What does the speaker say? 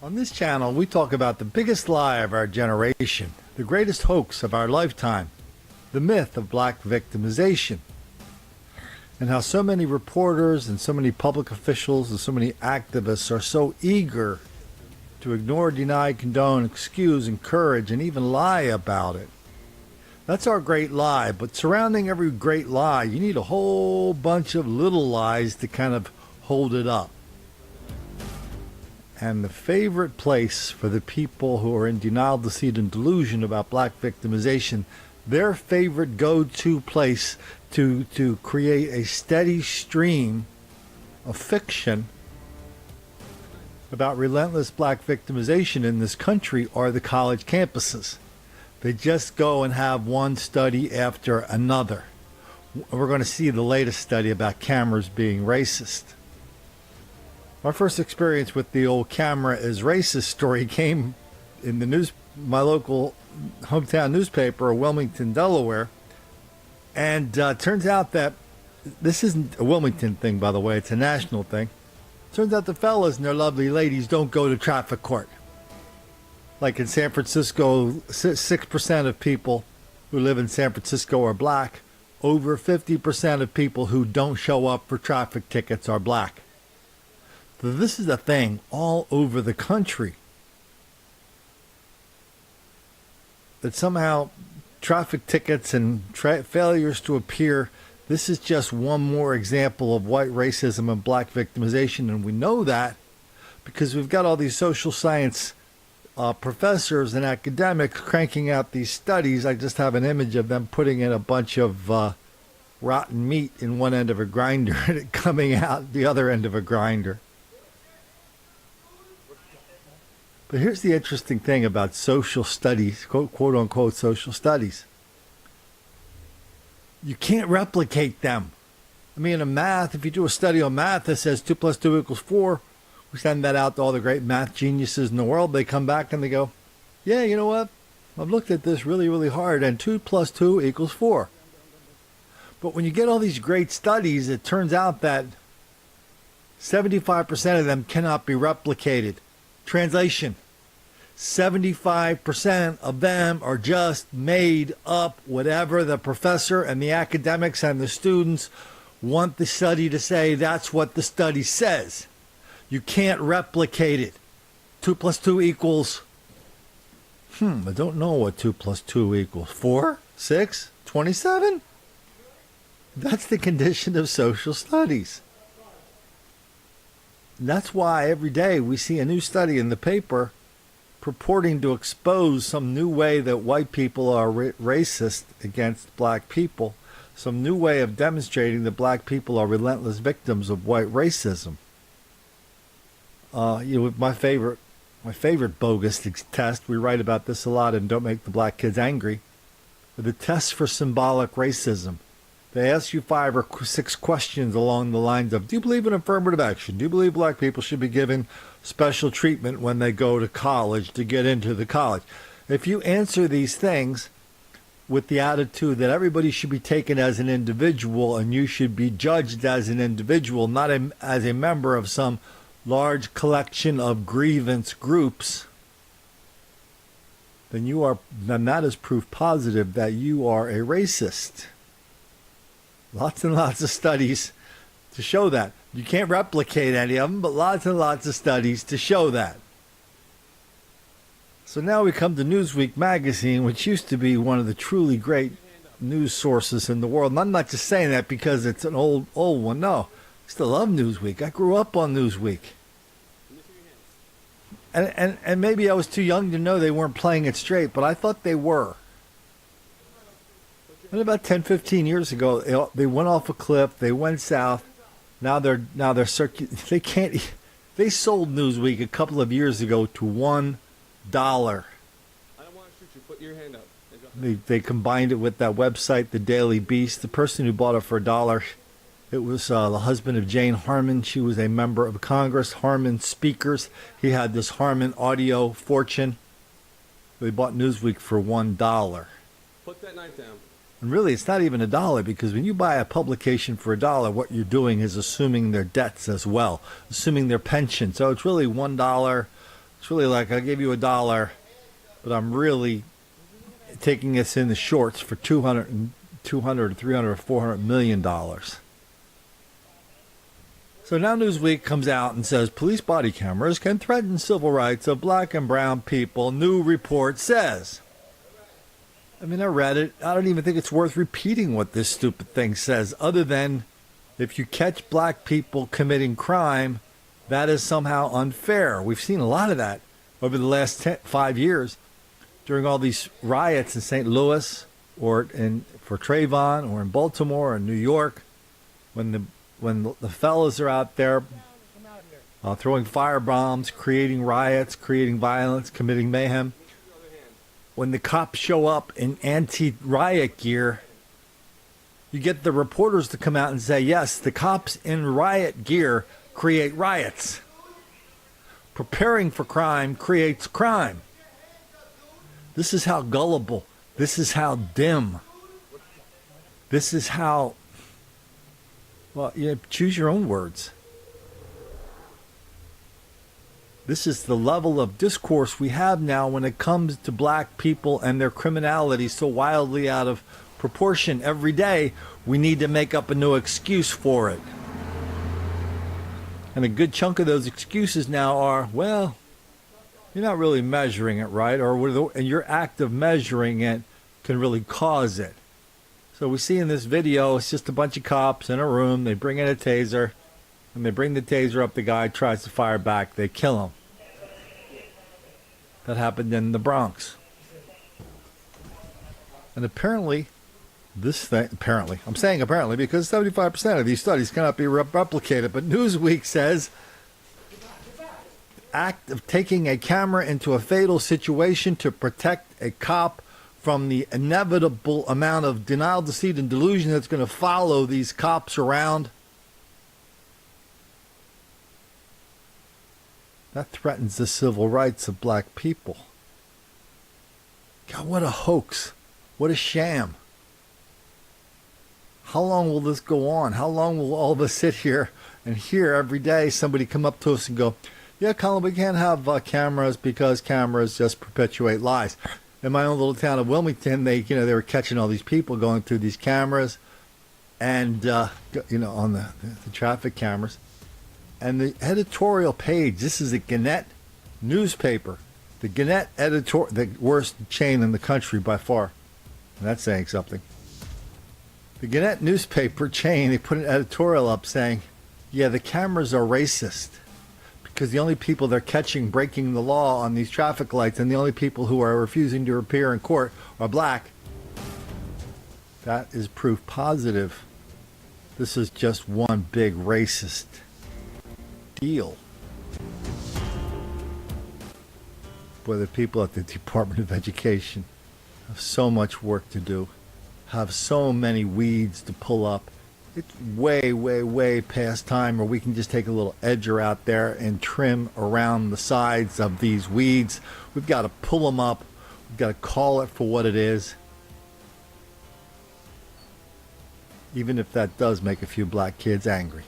On this channel, we talk about the biggest lie of our generation, the greatest hoax of our lifetime, the myth of black victimization, and how so many reporters and so many public officials and so many activists are so eager to ignore, deny, condone, excuse, encourage, and even lie about it. That's our great lie, but surrounding every great lie, you need a whole bunch of little lies to kind of hold it up. And the favorite place for the people who are in denial, deceit, and delusion about black victimization, their favorite go-to place to create a steady stream of fiction about relentless black victimization in this country are the college campuses. They just go and have one study after another. We're going to see the latest study about cameras being racist. My first experience with the old camera is racist story came in the my local hometown newspaper, Wilmington, Delaware. And turns out that this isn't a Wilmington thing, by the way, it's a national thing. Turns out the fellas and their lovely ladies don't go to traffic court. Like in San Francisco, 6% of people who live in San Francisco are black. Over 50% of people who don't show up for traffic tickets are black. So this is a thing all over the country. That somehow traffic tickets and failures to appear, this is just one more example of white racism and black victimization. And we know that because we've got all these social science professors and academics cranking out these studies. I just have an image of them putting in a bunch of rotten meat in one end of a grinder and it coming out the other end of a grinder. But here's the interesting thing about social studies, quote unquote social studies. You can't replicate them. I mean, in math, if you do a study on math that says 2 plus 2 equals 4, we send that out to all the great math geniuses in the world. They come back and they go, yeah, you know what? I've looked at this really, really hard, and 2 plus 2 equals 4. But when you get all these great studies, it turns out that 75% of them cannot be replicated. Translation: 75% of them are just made up, whatever the professor and the academics and the students want the study to say. That's what the study says. You can't replicate it. 2 plus 2 equals, I don't know what 2 plus 2 equals. 4? 6? 27? That's the condition of social studies. And that's why every day we see a new study in the paper purporting to expose some new way that white people are racist against black people, some new way of demonstrating that black people are relentless victims of white racism. My favorite bogus test, we write about this a lot and Don't Make the Black Kids Angry, the test for symbolic racism. They ask you 5 or 6 questions along the lines of, do you believe in affirmative action? Do you believe black people should be given special treatment when they go to college to get into the college? If you answer these things with the attitude that everybody should be taken as an individual and you should be judged as an individual, not as a member of some large collection of grievance groups, then that is proof positive that you are a racist. Lots and lots of studies to show that. You can't replicate any of them, but lots and lots of studies to show that. So now we come to Newsweek magazine, which used to be one of the truly great news sources in the world. And I'm not just saying that because it's an old one. No, I still love Newsweek. I grew up on Newsweek. And maybe I was too young to know they weren't playing it straight, but I thought they were. And about 10, 15 years ago, they went off a cliff. They went south. Now they're they can't. They sold Newsweek a couple of years ago to $1. I don't want to shoot you. Put your hand up. They combined it with that website, The Daily Beast. The person who bought it for $1, it was the husband of Jane Harman. She was a member of Congress. Harman Speakers. He had this Harman audio fortune. They bought Newsweek for $1. Put that knife down. And really, it's not even $1, because when you buy a publication for $1, what you're doing is assuming their debts as well, assuming their pension. So it's really $1 It's really like I'll give you $1, but I'm really taking us in the shorts for 200, 300, or 400 million dollars. So now Newsweek comes out and says police body cameras can threaten civil rights of black and brown people. New report says. I mean, I read it. I don't even think it's worth repeating what this stupid thing says, other than if you catch black people committing crime, that is somehow unfair. We've seen a lot of that over the last 5 years during all these riots in St. Louis or for Trayvon or in Baltimore or New York, when the fellas are out there throwing firebombs, creating riots, creating violence, committing mayhem. When the cops show up in anti-riot gear, you get the reporters to come out and say, yes, the cops in riot gear create riots. Preparing for crime creates crime. This is how gullible, this is how dim, this is how, well, you choose your own words. This is the level of discourse we have now when it comes to black people and their criminality so wildly out of proportion. Every day, we need to make up a new excuse for it. And a good chunk of those excuses now are, well, you're not really measuring it right, and your act of measuring it can really cause it. So we see in this video, it's just a bunch of cops in a room. They bring in a taser. When they bring the taser up, the guy tries to fire back. They kill him. That happened in the Bronx. And apparently, I'm saying apparently because 75% of these studies cannot be replicated, but Newsweek says act of taking a camera into a fatal situation to protect a cop from the inevitable amount of denial, deceit, and delusion that's going to follow these cops around. That threatens the civil rights of black people. God, what a hoax. What a sham. How long will this go on? How long will all of us sit here and hear every day somebody come up to us and go, yeah, Colin, we can't have cameras because cameras just perpetuate lies. In my own little town of Wilmington, they were catching all these people going through these cameras and, on the traffic cameras. And the editorial page, this is a Gannett newspaper. The Gannett the worst chain in the country by far. And that's saying something. The Gannett newspaper chain, they put an editorial up saying, yeah, the cameras are racist because the only people they're catching breaking the law on these traffic lights and the only people who are refusing to appear in court are black. That is proof positive. This is just one big racist deal. Boy, the people at the Department of Education have so much work to do, have so many weeds to pull up. It's way, way, way past time where we can just take a little edger out there and trim around the sides of these weeds. We've got to pull them up. We've got to call it for what it is. Even if that does make a few black kids angry.